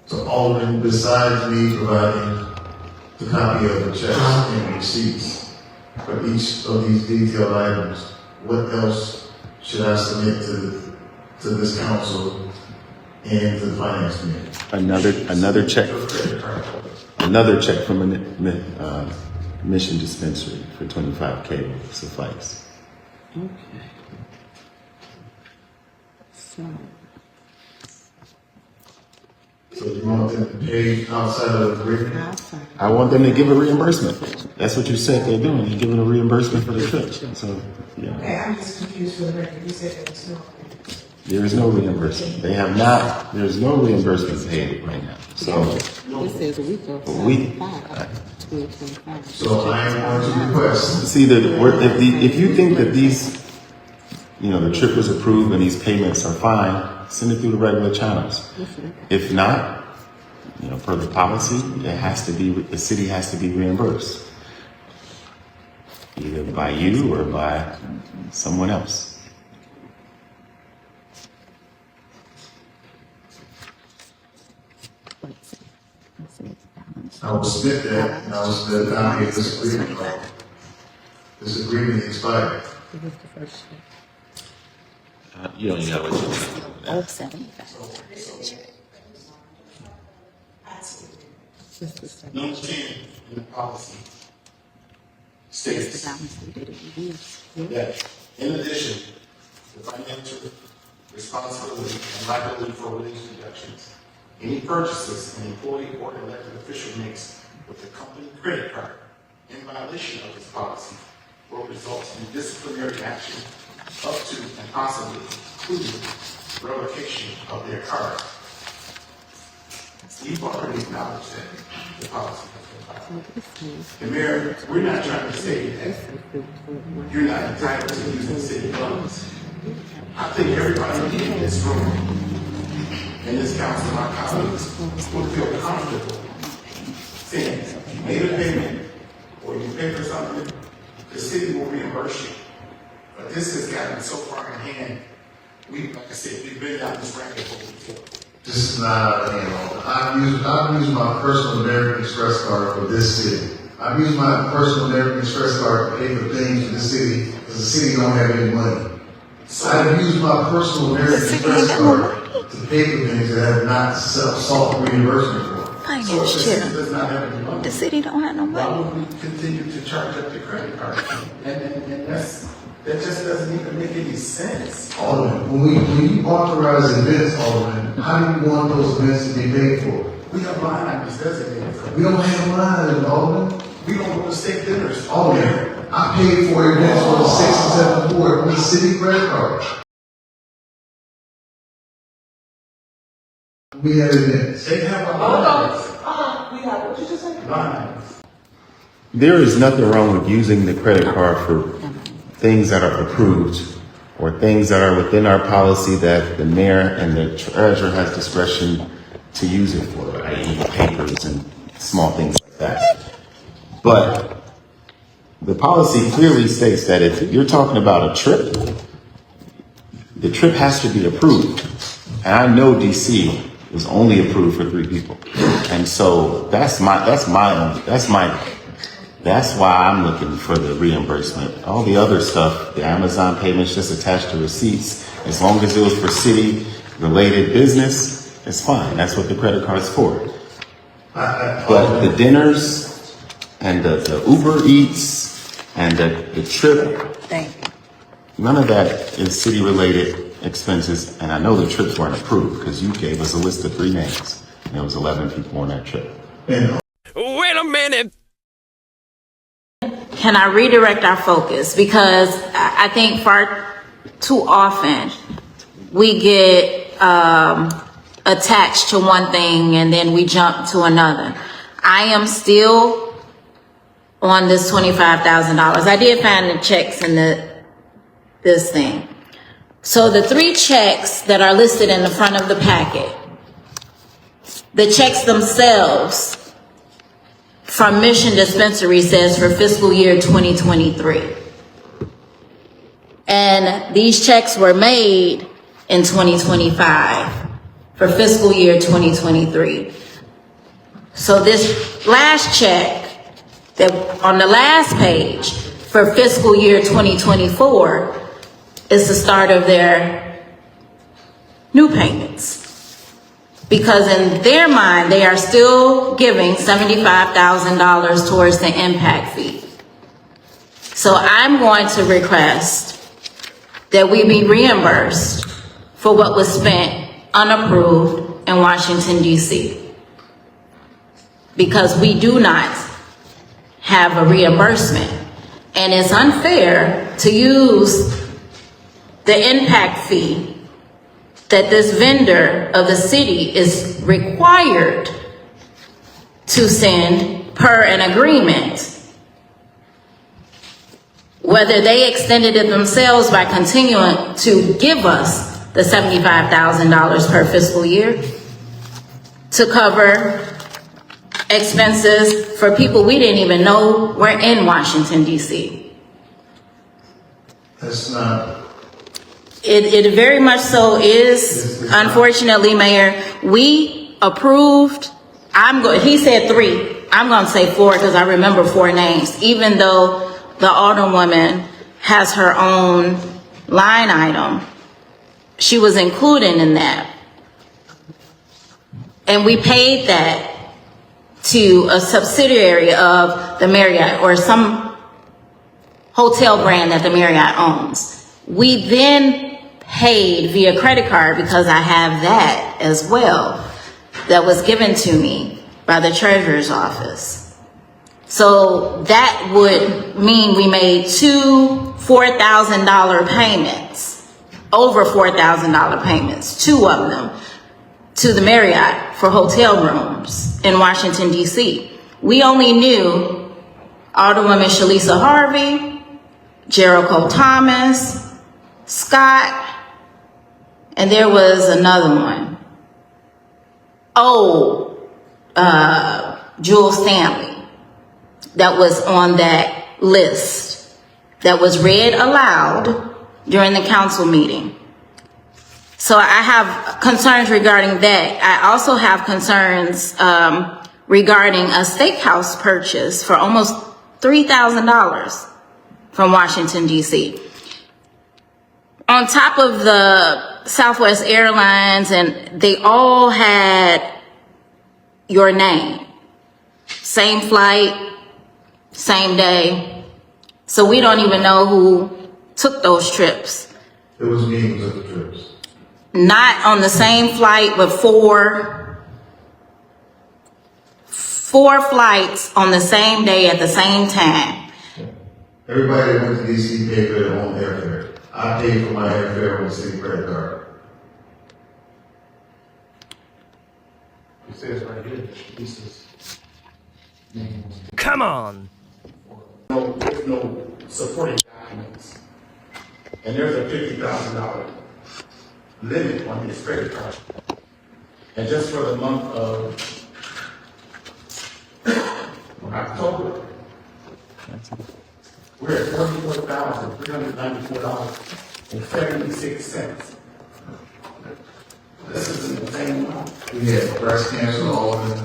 So Alderman, besides me providing the copy of the checks and receipts for each of these detailed items, what else should I submit to this council and to the finance committee? Another check from a mission dispensary for $25K will suffice. Okay. So you want them to pay outside of the agreement? I want them to give a reimbursement. That's what you said they're doing. You're giving a reimbursement for the trip. So, yeah. Okay, I'm just confused for the record. You said there was no. There is no reimbursement. They have not, there's no reimbursement paid right now. So, It says a week of we, 2025. So I am going to request, see that if you think that these, the trip was approved and these payments are fine, send it through the regular channels. If not, per the policy, the city has to be reimbursed. Either by you or by someone else. I will submit that, and I will submit a copy of this agreement. This agreement expired. It was the first check. You don't even know what you're doing. Oh, 75. This is the second. Number 10 in the policy The states balance we did it reviews. that in addition to financial responsibility and liability for wage deductions, any purchases an employee or elected official makes with the company credit card in violation of this policy will result in disciplinary action up to and possibly including revocation of their card. You've already acknowledged that the policy has been violated. And Mayor, we're not trying to say that you're not entitled to use the city funds. I think everybody in this room, in this council, my colleagues, would feel comfortable saying, you made a payment or you paid for something, the city will reimburse you. But this has gotten so far in hand, like I said, we've been down this rabbit hole before. This is not out of hand. I've used my personal American Express card for this city. I've used my personal American Express card to pay for things for the city because the city don't have any money. So I've used my personal American Express card to pay for things that have not sought reimbursement for. Finance So if the chair. city does not have any money, The city don't have no why money. would we continue to charge up the credit card? And that just doesn't even make any sense. Alderman, when you authorize events, Alderman, how do you want those events to be paid for? We have line items designated for. We don't have line items, Alderman. We don't go to state dinners. Alderman, I paid for events for the 6th and 7th ward on the city credit card. We have events. They have a line items. We have, what you just said? Line items. There is nothing wrong with using the credit card for things that are approved or things that are within our policy that the mayor and the treasurer has discretion to use it for, i.e. papers and small things like that. But the policy clearly states that if you're talking about a trip, the trip has to be approved. And I know DC was only approved for 3 people. And so that's why I'm looking for the reimbursement. All the other stuff, the Amazon payments just attached to receipts, as long as it was for city-related business, it's fine. That's what the credit card's for. But the dinners and the Uber Eats and the trip, Thank you. none of that is city-related expenses. And I know the trips weren't approved because you gave us a list of 3 names. And there was 11 people on that trip. And Wait a minute. Can I redirect our focus? Because I think far too often we get attached to one thing and then we jump to another. I am still on this $25,000. I did find the checks in this thing. So the 3 checks that are listed in the front of the packet, the checks themselves from Mission Dispensary says for fiscal year 2023. And these checks were made in 2025. for fiscal year 2023. So this last check that on the last page for fiscal year 2024 is the start of their new payments. Because in their mind, they are still giving $75,000 towards the impact fee. So I'm going to request that we be reimbursed for what was spent unapproved in Washington, D.C. Because we do not have a reimbursement. And it's unfair to use the impact fee that this vendor of the city is required to send per an agreement. Whether they extended it themselves by continuing to give us the $75,000 per fiscal year to cover expenses for people we didn't even know were in Washington, D.C. That's not. It very much so is. Unfortunately, Mayor, we approved, he said 3. I'm going to say 4 because I remember 4 names, even though the Alderwoman has her own line item. She was included in that. And we paid that to a subsidiary of the Marriott or some hotel brand that the Marriott owns. We then paid via credit card because I have that as well that was given to me by the treasurer's office. So that would mean we made 2 $4,000 payments, over $4,000 payments, 2 of them to the Marriott for hotel rooms in Washington, D.C. We only knew Alderwoman Shalisa Harvey, Jericho Thomas, Scott, and there was another one. Jewel Stanley, that was on that list that was read aloud during the council meeting. So I have concerns regarding that. I also have concerns regarding a steakhouse purchase for almost $3,000 from Washington, D.C. On top of the Southwest Airlines, and they all had your name. Same flight, same day. So we don't even know who took those trips. It was me who took the trips. Not on the same flight, but four flights on the same day at the same time. Everybody that went to DC paid for their own airfare. I paid for my airfare with a city credit card. It says right here, Lisa's name. Come on! There's no supporting documents. And there's a $50,000 limit on his credit card. And just for the month of October, we're at $44,394.76. This is insane amount. We had breast cancer, Alderman,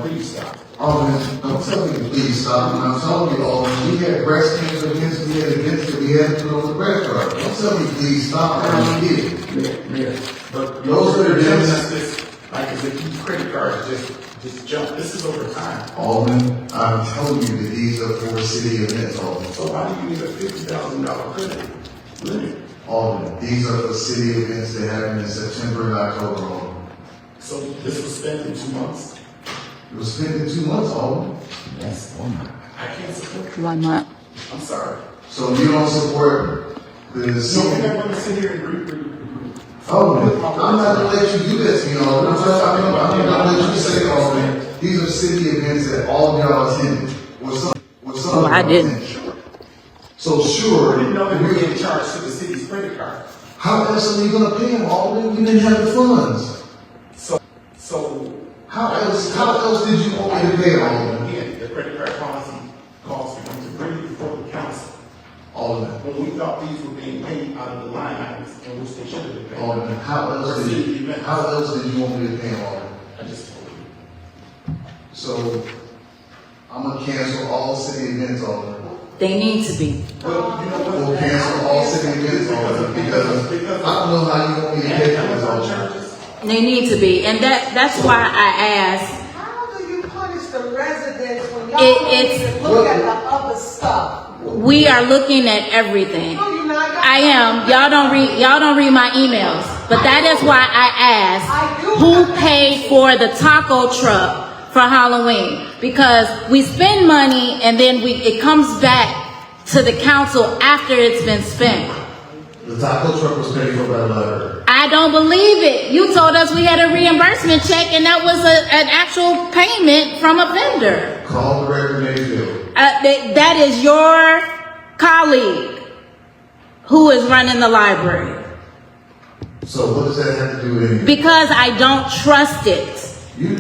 please stop. Alderman, I'm telling you, please stop. I'm telling you, Alderman, we had breast cancer against me at events that we had to put on the credit card. Don't tell me, please stop. I did. Yeah. But those are the telling us this, like as if these credit cards just jump. This is over time. Alderman, I'm telling you that these are for city events, Alderman. So why do you need a $50,000 credit limit? Alderman, these are for city events that happen in September and October, Alderman. So this was spent in 2 months? It was spent in 2 months, Alderman. Yes, Alderman. I can't support it. 1 month. I'm sorry. So you don't support the city? No, we're not going to sit here and Alderman, I'm not going to let you do this, you know. I'm not going to let you say, Alderman, these are city events that all of y'all attended. I didn't. So sure. I didn't know that we were getting charged to the city's credit card. How else are you going to pay them, Alderman? You didn't have the funds. So how else did you want me to pay, Alderman? Again, the credit card policy calls for you to bring it before the council Alderman, when we thought these were being paid out of the line items in which they should have been paid. Alderman, how else did you want me to pay him, Alderman? I just told you. So, I'm gonna cancel all city events, Alderman. They need to be. Well, you know what? We'll cancel all city events, Alderman, because I don't know how you want me to pay for this, Alderman. They need to be. And that's why I asked. How do you punish the residents when y'all It- don't it's- even look at the other stuff? We are looking at everything. No, you're not. I am. Y'all don't read my emails. But that is why I asked who paid for the taco truck for Halloween. Because we spend money and then it comes back to the council after it's been spent. The taco truck was paid for by the library. I don't believe it. You told us we had a reimbursement check and that was an actual payment from a vendor. Call Director Mayfield. That is your colleague who is running the library. So what does that have to do with anything? Because I don't trust it.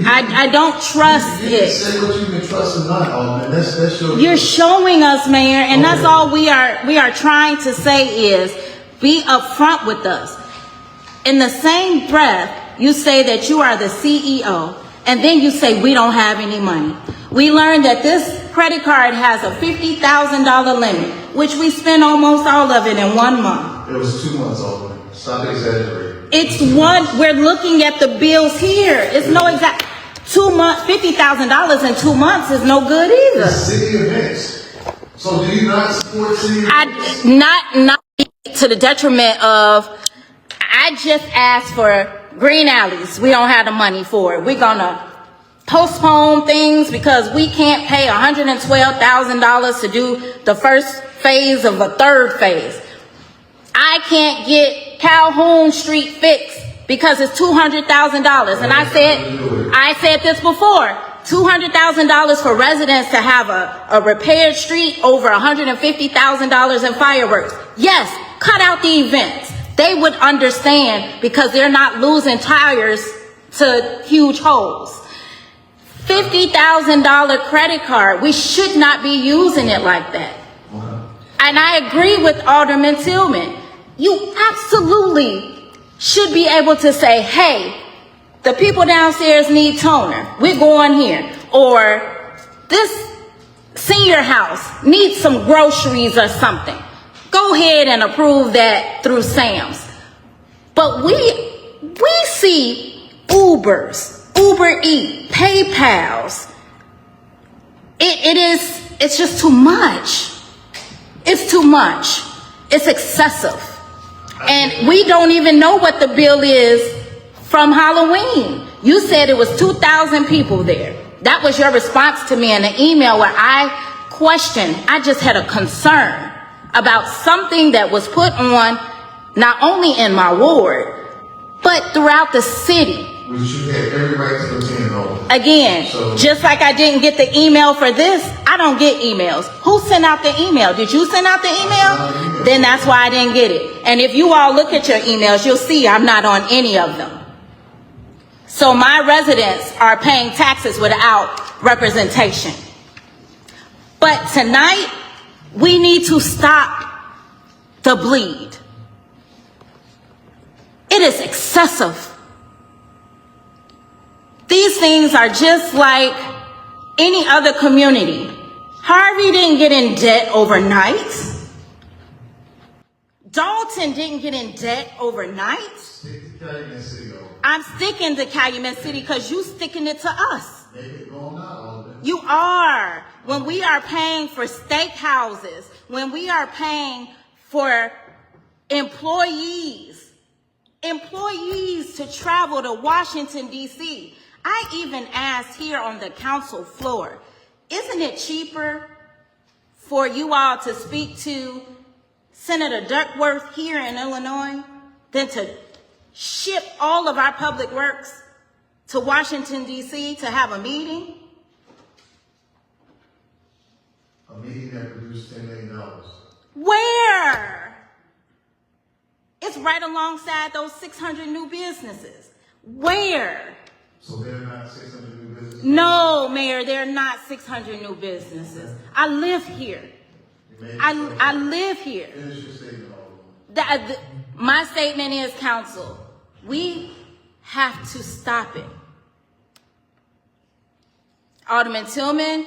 I don't trust You can it. say what you can trust or not, Alderman. That's your. You're showing us, Mayor, and that's Okay. all we are trying to say is be upfront with us. In the same breath, you say that you are the CEO, and then you say we don't have any money. We learned that this credit card has a $50,000 limit, which we spent almost all of it in 1 month. It was 2 months, Alderman. Stop exaggerating. It's one, we're looking at the bills here. It's no exact, 2 months, $50,000 in 2 months is no good It's either. city events. So do you not support city events? Not to the detriment of, I just asked for green alleys. We don't have the money for it. We're gonna postpone things because we can't pay $112,000 to do the first phase of a third phase. I can't get Calhoun Street fixed because it's $200,000. And I said this before, $200,000 for residents to have a repaired street, over $150,000 in fireworks. Yes, cut out the events. They would understand because they're not losing tires to huge holes. $50,000 credit card. We should not be using it like that. And I agree with Alderman Tillman. You absolutely should be able to say, hey, the people downstairs need toner. We're going here. Or this senior house needs some groceries or something. Go ahead and approve that through Sam's. But we see Ubers, Uber Eats, PayPals. It's just too much. It's too much. It's excessive. And we don't even know what the bill is from Halloween. You said it was 2,000 people there. That was your response to me in an email where I questioned, I just had a concern about something that was put on not only in my ward, but throughout the city. Which you had every right to attend, Alderman. Again, just like I didn't get the email for this, I don't get emails. Who sent out the email? Did you send out the email? Then that's why I didn't get it. And if you all look at your emails, you'll see I'm not on any of them. So my residents are paying taxes without representation. But tonight, we need to stop the bleed. It is excessive. These things are just like any other community. Harvey didn't get in debt overnight. Dalton didn't get in debt overnight. Stick to Calumet City, Alderman. I'm sticking to Calumet City because you sticking it to us. Make it go on now, Alderman. You are. When we are paying for steakhouses, when we are paying for employees to travel to Washington, D.C. I even asked here on the council floor, isn't it cheaper for you all to speak to Senator Duckworth here in Illinois than to ship all of our public works to Washington, D.C. to have a meeting? A meeting that produced $10 million. Where? It's right alongside those 600 new businesses. Where? So they're not 600 new businesses? No, Mayor, they're not 600 new businesses. I live here. I live here. Finish your statement, Alderman. My statement is, council, we have to stop it. Alderman Tillman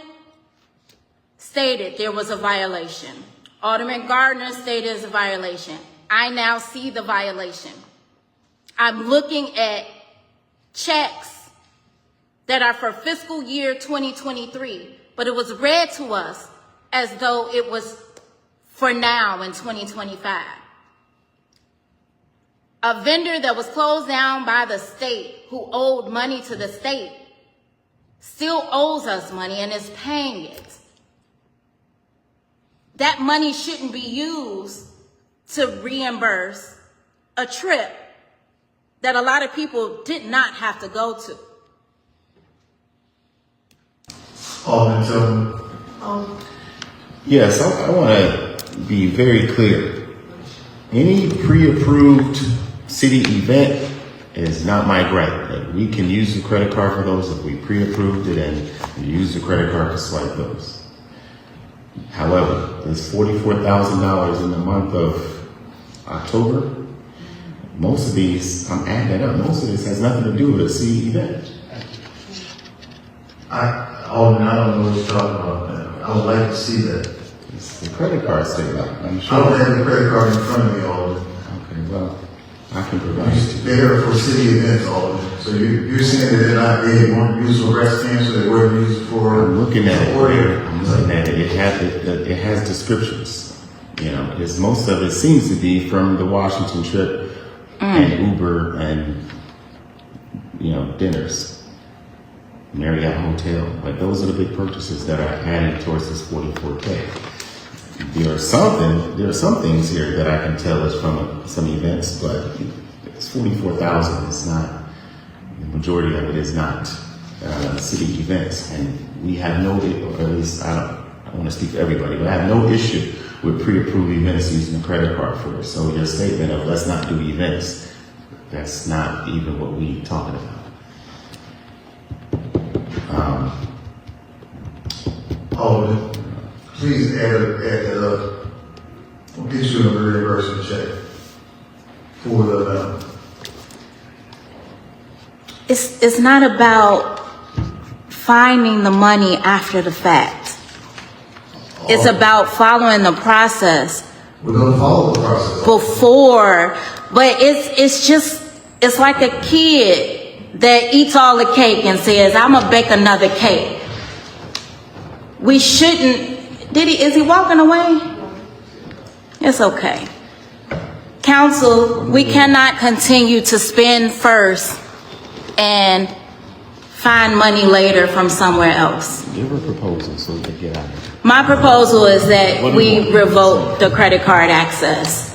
stated there was a violation. Alderman Gardner stated it's a violation. I now see the violation. I'm looking at checks that are for fiscal year 2023, but it was read to us as though it was for now in 2025. A vendor that was closed down by the state who owed money to the state still owes us money and is paying it. That money shouldn't be used to reimburse a trip that a lot of people did not have to go to. Alderman Tillman. Yes, I want to be very clear. Any pre-approved city event is not my gripe. Like, we can use the credit card for those if we pre-approved it and we use the credit card to swipe those. However, there's $44,000 in the month of October. Most of these, I'm adding that up, most of this has nothing to do with a city event. Alderman, I don't know what you're talking about, man. I would like to see that. It's the credit card statement, I'm I sure. don't have the credit card in front of me, Alderman. Okay, well, I can provide it to you. They're for city events, Alderman. So you're saying that they weren't used for breast cancer, they weren't used for. I'm looking at it. Order. I'm looking at it. It has descriptions. You know, most of it seems to be from the Washington trip and Uber and, you know, dinners, Marriott Hotel. Like, those are the big purchases that are added towards this 44K. There are some things here that I can tell is from some events, but it's 44,000. It's not, the majority of it is not city events, and we have no, or at least I want to speak for everybody, but I have no issue with pre-approved events using a credit card for it. So your statement of let's not do events, that's not even what we talking about. Alderman, please add that up. We'll get you a reimbursement check for the It's not about finding the money after the fact. It's about following the process We're going to follow the process. before, but it's like a kid that eats all the cake and says, I'm gonna bake another cake. We shouldn't, is he walking away? It's okay. Council, we cannot continue to spend first and find money later from somewhere else. Give her a proposal so we can get out of here. My proposal is that we revoke the credit card access.